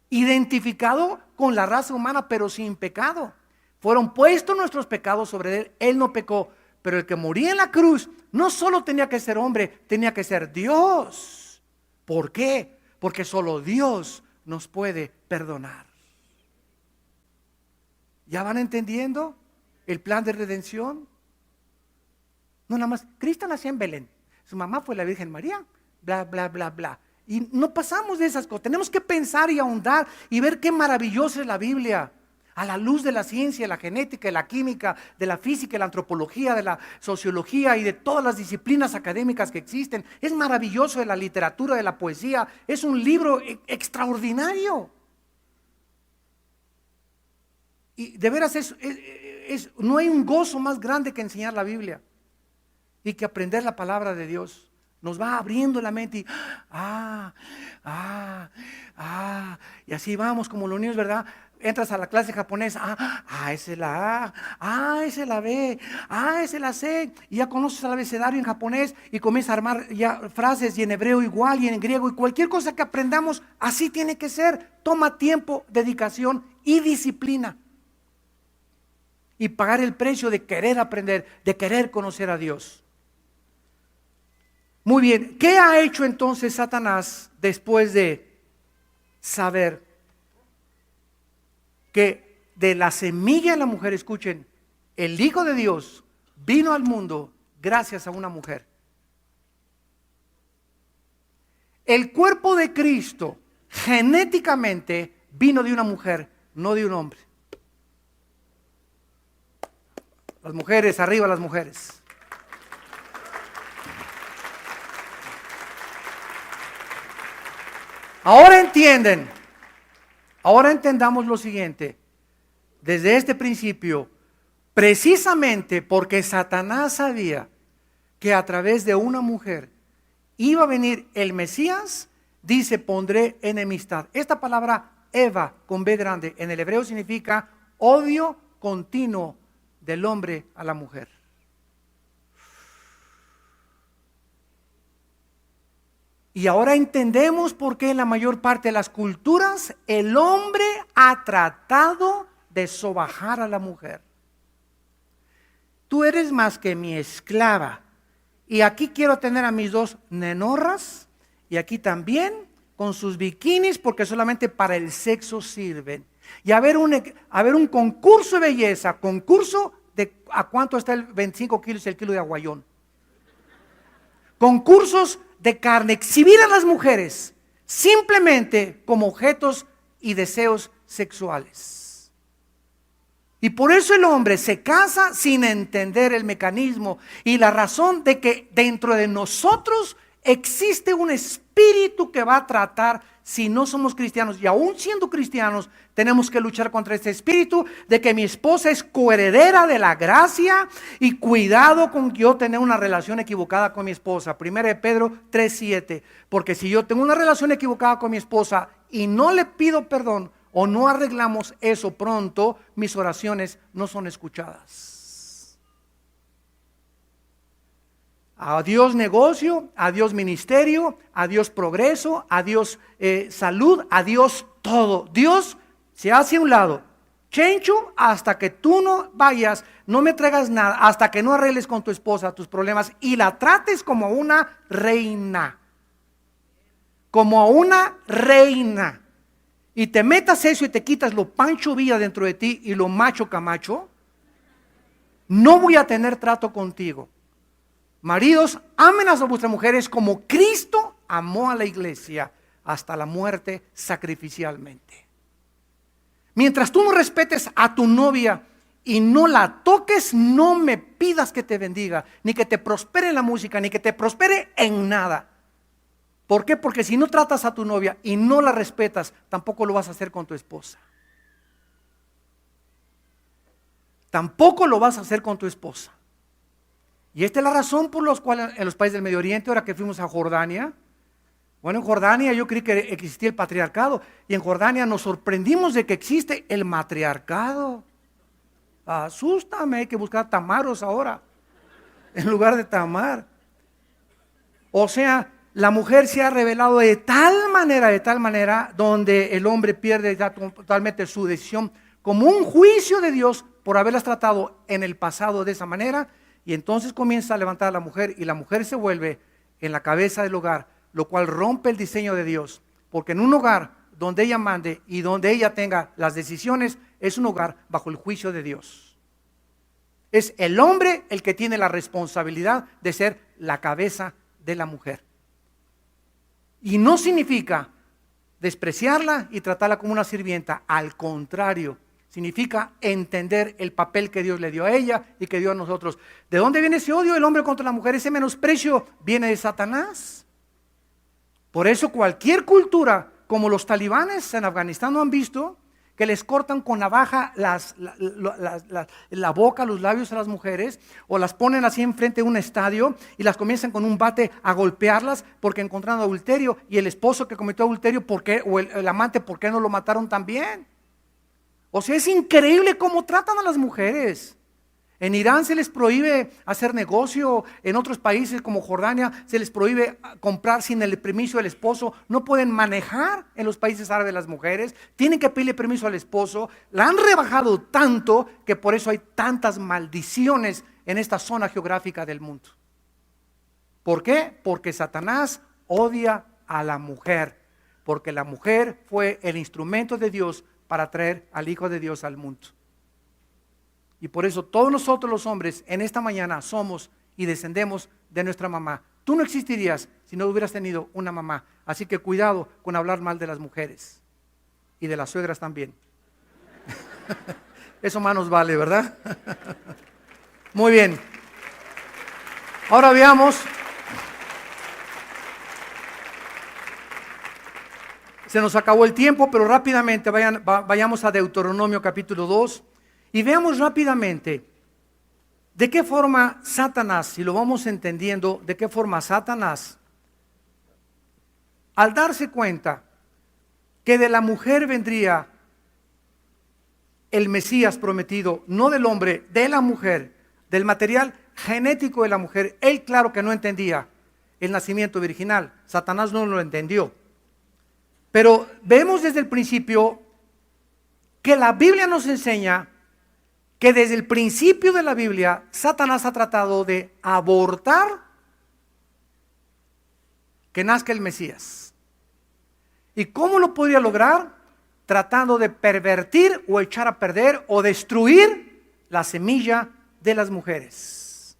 Identificado con la raza humana, pero sin pecado. Fueron puestos nuestros pecados sobre él. Él no pecó. Pero el que moría en la cruz no solo tenía que ser hombre, tenía que ser Dios. ¿Por qué? Porque solo Dios nos puede perdonar. ¿Ya van entendiendo el plan de redención? No, nada más, Cristo nació en Belén, su mamá fue la Virgen María, bla, bla, bla, bla. Y no pasamos de esas cosas, tenemos que pensar y ahondar y ver qué maravillosa es la Biblia. A la luz de la ciencia, la genética, la química, de la física, la antropología, de la sociología y de todas las disciplinas académicas que existen. Es maravilloso de la literatura, de la poesía, es un libro extraordinario. Y de veras no hay un gozo más grande que enseñar la Biblia y que aprender la palabra de Dios. Nos va abriendo la mente y y así vamos como los niños, ¿verdad? Entras a la clase japonesa, esa es la A, esa es la B, esa es la C, y ya conoces el abecedario en japonés y comienzas a armar ya frases y en hebreo igual y en griego y cualquier cosa que aprendamos, así tiene que ser. Toma tiempo, dedicación y disciplina. Y pagar el precio de querer aprender, de querer conocer a Dios. Muy bien, ¿qué ha hecho entonces Satanás después de saber que de la semilla de la mujer, escuchen, el Hijo de Dios vino al mundo gracias a una mujer? El cuerpo de Cristo genéticamente vino de una mujer, no de un hombre. Las mujeres, arriba las mujeres. Ahora entienden, ahora entendamos lo siguiente. Desde este principio, precisamente porque Satanás sabía que a través de una mujer iba a venir el Mesías, dice, pondré enemistad. Esta palabra Eva con B grande en el hebreo significa odio continuo del hombre a la mujer. Y ahora entendemos por qué en la mayor parte de las culturas el hombre ha tratado de sobajar a la mujer. Tú eres más que mi esclava. Y aquí quiero tener a mis dos nenorras y aquí también con sus bikinis porque solamente para el sexo sirven. Y a ver un concurso de belleza, concurso de a cuánto está el 25 kilos el kilo de aguayón. Concursos de carne, exhibir a las mujeres simplemente como objetos y deseos sexuales. Y por eso el hombre se casa sin entender el mecanismo y la razón de que dentro de nosotros existe un espíritu que va a tratar. Si no somos cristianos y aún siendo cristianos tenemos que luchar contra este espíritu de que mi esposa es coheredera de la gracia y cuidado con yo tener una relación equivocada con mi esposa. 1 Pedro 3:7, porque si yo tengo una relación equivocada con mi esposa y no le pido perdón o no arreglamos eso pronto, mis oraciones no son escuchadas. Adiós negocio, adiós ministerio, adiós progreso, adiós salud, adiós todo. Dios se hace a un lado. Chencho, hasta que tú no vayas, no me traigas nada, hasta que no arregles con tu esposa tus problemas y la trates como una reina. Como una reina. Y te metas eso y te quitas lo Pancho Villa dentro de ti y lo macho Camacho, no voy a tener trato contigo. Maridos, amen a vuestras mujeres como Cristo amó a la iglesia hasta la muerte sacrificialmente. Mientras tú no respetes a tu novia y no la toques, no me pidas que te bendiga, ni que te prospere en la música, ni que te prospere en nada. ¿Por qué? Porque si no tratas a tu novia y no la respetas, tampoco lo vas a hacer con tu esposa. Tampoco lo vas a hacer con tu esposa. Y esta es la razón por la cual en los países del Medio Oriente, ahora que fuimos a Jordania, bueno, en Jordania yo creí que existía el patriarcado, y en Jordania nos sorprendimos de que existe el matriarcado. Asústame, hay que buscar tamaros ahora, en lugar de Tamar. O sea, la mujer se ha revelado de tal manera, donde el hombre pierde ya totalmente su decisión, como un juicio de Dios por haberlas tratado en el pasado de esa manera, y entonces comienza a levantar a la mujer, y la mujer se vuelve en la cabeza del hogar, lo cual rompe el diseño de Dios, porque en un hogar donde ella mande y donde ella tenga las decisiones, es un hogar bajo el juicio de Dios. Es el hombre el que tiene la responsabilidad de ser la cabeza de la mujer. Y no significa despreciarla y tratarla como una sirvienta, al contrario, significa entender el papel que Dios le dio a ella y que dio a nosotros. ¿De dónde viene ese odio del hombre contra la mujer? Ese menosprecio viene de Satanás. Por eso cualquier cultura, como los talibanes en Afganistán, ¿no han visto? Que les cortan con navaja la boca, los labios a las mujeres, o las ponen así enfrente de un estadio y las comienzan con un bate a golpearlas porque encontraron adulterio, y el esposo que cometió adulterio, ¿por qué? O el amante, ¿por qué no lo mataron también? O sea, es increíble cómo tratan a las mujeres. En Irán se les prohíbe hacer negocio, en otros países como Jordania se les prohíbe comprar sin el permiso del esposo, no pueden manejar en los países árabes las mujeres, tienen que pedirle permiso al esposo, la han rebajado tanto que por eso hay tantas maldiciones en esta zona geográfica del mundo. ¿Por qué? Porque Satanás odia a la mujer, porque la mujer fue el instrumento de Dios para traer al Hijo de Dios al mundo. Y por eso todos nosotros los hombres en esta mañana somos y descendemos de nuestra mamá. Tú no existirías si no hubieras tenido una mamá. Así que cuidado con hablar mal de las mujeres y de las suegras también. Eso más nos vale, ¿verdad? Muy bien. Ahora veamos. Se nos acabó el tiempo, pero rápidamente vayamos a Deuteronomio capítulo 2. Y veamos rápidamente de qué forma Satanás, si lo vamos entendiendo, de qué forma Satanás, al darse cuenta que de la mujer vendría el Mesías prometido, no del hombre, de la mujer, del material genético de la mujer, él claro que no entendía el nacimiento virginal, Satanás no lo entendió. Pero vemos desde el principio que la Biblia nos enseña que desde el principio de la Biblia, Satanás ha tratado de abortar que nazca el Mesías. ¿Y cómo lo podría lograr? Tratando de pervertir o echar a perder o destruir la semilla de las mujeres.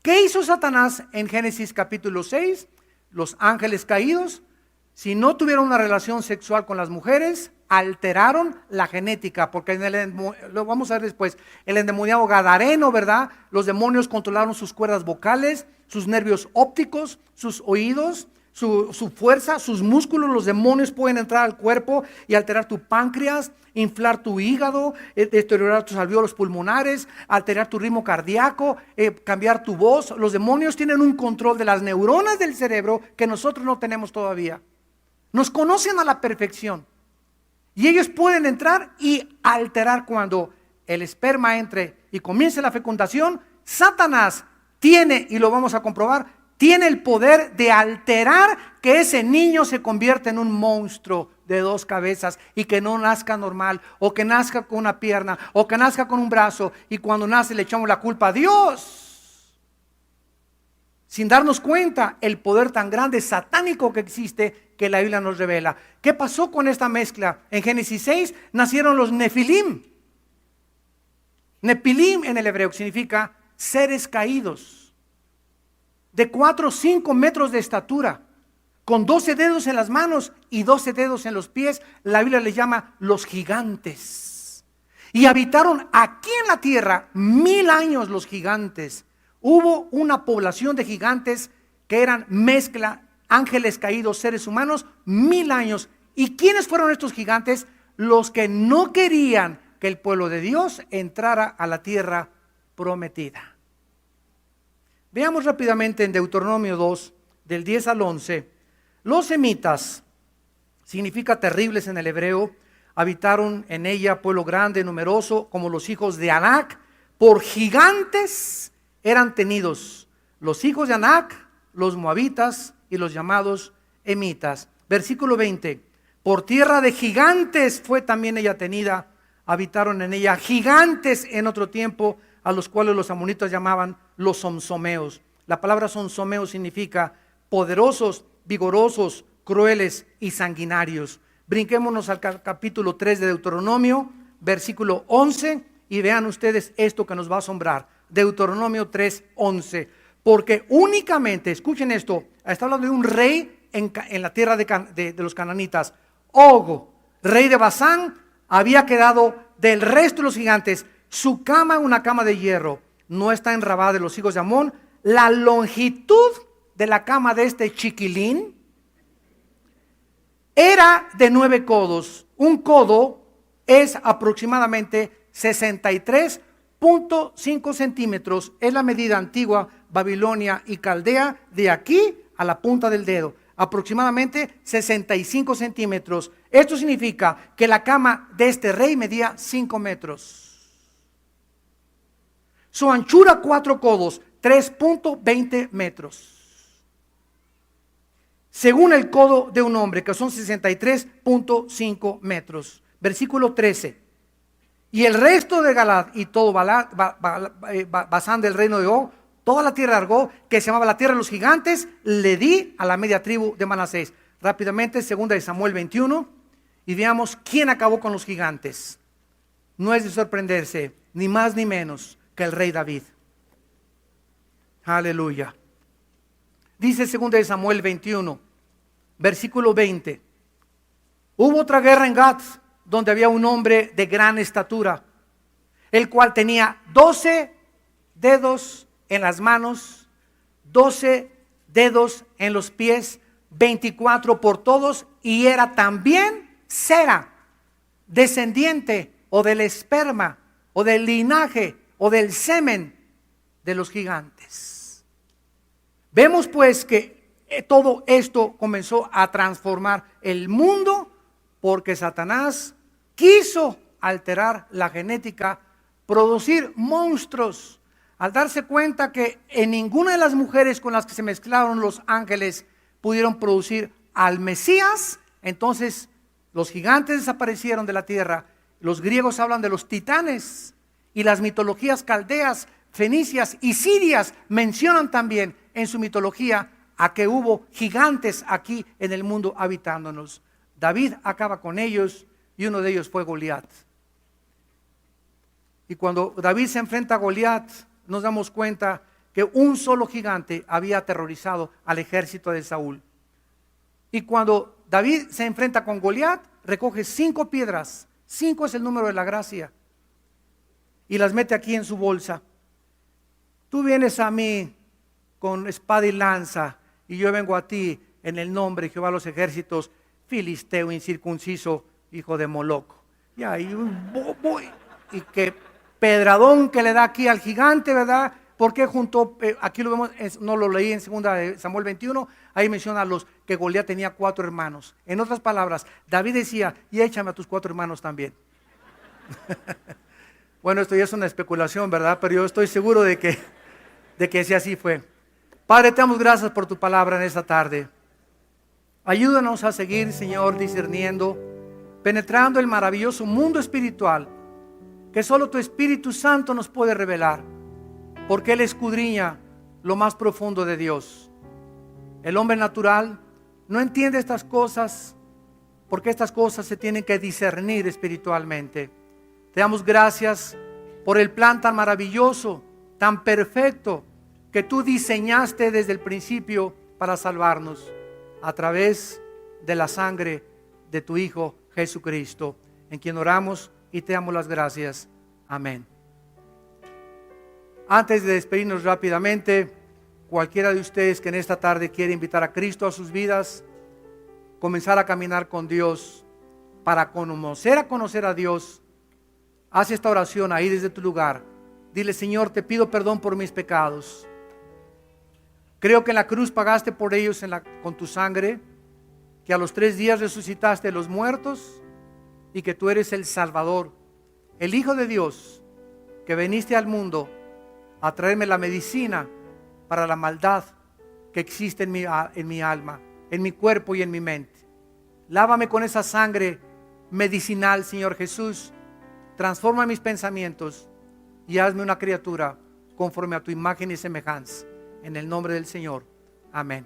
¿Qué hizo Satanás en Génesis capítulo 6? Los ángeles caídos, si no tuvieron una relación sexual con las mujeres, alteraron la genética, porque lo vamos a ver después, el endemoniado gadareno, ¿verdad? Los demonios controlaron sus cuerdas vocales, sus nervios ópticos, sus oídos, su fuerza, sus músculos. Los demonios pueden entrar al cuerpo y alterar tu páncreas, inflar tu hígado, deteriorar tus alvéolos pulmonares, alterar tu ritmo cardíaco, cambiar tu voz. Los demonios tienen un control de las neuronas del cerebro que nosotros no tenemos todavía. Nos conocen a la perfección. Y ellos pueden entrar y alterar cuando el esperma entre y comience la fecundación. Satanás tiene, y lo vamos a comprobar, tiene el poder de alterar que ese niño se convierta en un monstruo de 2 cabezas y que no nazca normal, o que nazca con una pierna, o que nazca con un brazo, y cuando nace le echamos la culpa a Dios. Sin darnos cuenta el poder tan grande satánico que existe, que la Biblia nos revela. ¿Qué pasó con esta mezcla? En Génesis 6 nacieron los Nefilim. Nefilim en el hebreo significa seres caídos, de 4 o 5 metros de estatura, con 12 dedos en las manos y 12 dedos en los pies. La Biblia les llama los gigantes. Y habitaron aquí en la tierra 1000 años los gigantes. Hubo una población de gigantes que eran mezcla ángeles caídos, seres humanos, 1000 años. ¿Y quiénes fueron estos gigantes? Los que no querían que el pueblo de Dios entrara a la tierra prometida. Veamos rápidamente en Deuteronomio 2, del 10 al 11. Los semitas, significa terribles en el hebreo, habitaron en ella pueblo grande, numeroso, como los hijos de Anac. Por gigantes eran tenidos los hijos de Anac, los moabitas y los llamados emitas. Versículo 20. Por tierra de gigantes fue también ella tenida. Habitaron en ella gigantes en otro tiempo, a los cuales los amonitas llamaban los somsomeos. La palabra somsomeo significa poderosos, vigorosos, crueles y sanguinarios. Brinquémonos al capítulo 3 de Deuteronomio, versículo 11, y vean ustedes esto que nos va a asombrar. Deuteronomio 3, 11. Porque únicamente, escuchen esto, está hablando de un rey en la tierra de los cananitas. Og, rey de Basán, había quedado del resto de los gigantes. Su cama, una cama de hierro, no está en Rabá de los hijos de Amón. La longitud de la cama de este chiquilín era de 9 codos. Un codo es aproximadamente 63.5 centímetros. Es la medida antigua, Babilonia y Caldea, de aquí a la punta del dedo. Aproximadamente 65 centímetros. Esto significa que la cama de este rey medía 5 metros. Su anchura 4 codos, 3.20 metros. Según el codo de un hombre, que son 63.5 metros. Versículo 13. Y el resto de Galad y todo Basán del reino de Og, toda la tierra de Argob, que se llamaba la tierra de los gigantes, le di a la media tribu de Manasés. Rápidamente, 2 de Samuel 21, y veamos quién acabó con los gigantes. No es de sorprenderse, ni más ni menos que el rey David. Aleluya. Dice 2 de Samuel 21, versículo 20. Hubo otra guerra en Gat, donde había un hombre de gran estatura, el cual tenía 12 dedos en las manos, 12 dedos en los pies, 24 por todos, y era también Sera, descendiente o del esperma o del linaje o del semen de los gigantes. Vemos pues que todo esto comenzó a transformar el mundo porque Satanás quiso alterar la genética, producir monstruos, al darse cuenta que en ninguna de las mujeres con las que se mezclaron los ángeles pudieron producir al Mesías. Entonces los gigantes desaparecieron de la tierra. Los griegos hablan de los titanes, y las mitologías caldeas, fenicias y sirias mencionan también en su mitología a que hubo gigantes aquí en el mundo habitándonos. David acaba con ellos, y uno de ellos fue Goliat. Y cuando David se enfrenta a Goliat, nos damos cuenta que un solo gigante había aterrorizado al ejército de Saúl. Y cuando David se enfrenta con Goliat, recoge 5 piedras. 5 es el número de la gracia, y las mete aquí en su bolsa. Tú vienes a mí con espada y lanza, y yo vengo a ti en el nombre de Jehová de los ejércitos, filisteo incircunciso, hijo de Moloc. Y ahí y qué pedradón que le da aquí al gigante, ¿verdad? Porque juntó, aquí lo vemos, no lo leí en 2 de Samuel 21, ahí menciona que Goliat tenía 4 hermanos. En otras palabras, David decía, y échame a tus 4 hermanos también. Bueno, esto ya es una especulación, ¿verdad? Pero yo estoy seguro de que si así fue. Padre, te damos gracias por tu palabra en esta tarde. Ayúdanos a seguir, Señor, discerniendo, penetrando el maravilloso mundo espiritual que solo tu Espíritu Santo nos puede revelar, porque Él escudriña lo más profundo de Dios. El hombre natural no entiende estas cosas, porque estas cosas se tienen que discernir espiritualmente. Te damos gracias por el plan tan maravilloso, tan perfecto, que tú diseñaste desde el principio para salvarnos a través de la sangre de tu Hijo Jesucristo, en quien oramos y te damos las gracias. Amén. Antes de despedirnos rápidamente, cualquiera de ustedes que en esta tarde quiere invitar a Cristo a sus vidas, comenzar a caminar con Dios, para conocer a Dios, haz esta oración ahí desde tu lugar. Dile: Señor, te pido perdón por mis pecados. Creo que en la cruz pagaste por ellos con tu sangre, que a los 3 días resucitaste de los muertos y que tú eres el Salvador, el Hijo de Dios, que viniste al mundo a traerme la medicina para la maldad que existe en mi alma, en mi cuerpo y en mi mente. Lávame con esa sangre medicinal, Señor Jesús. Transforma mis pensamientos y hazme una criatura conforme a tu imagen y semejanza. En el nombre del Señor. Amén.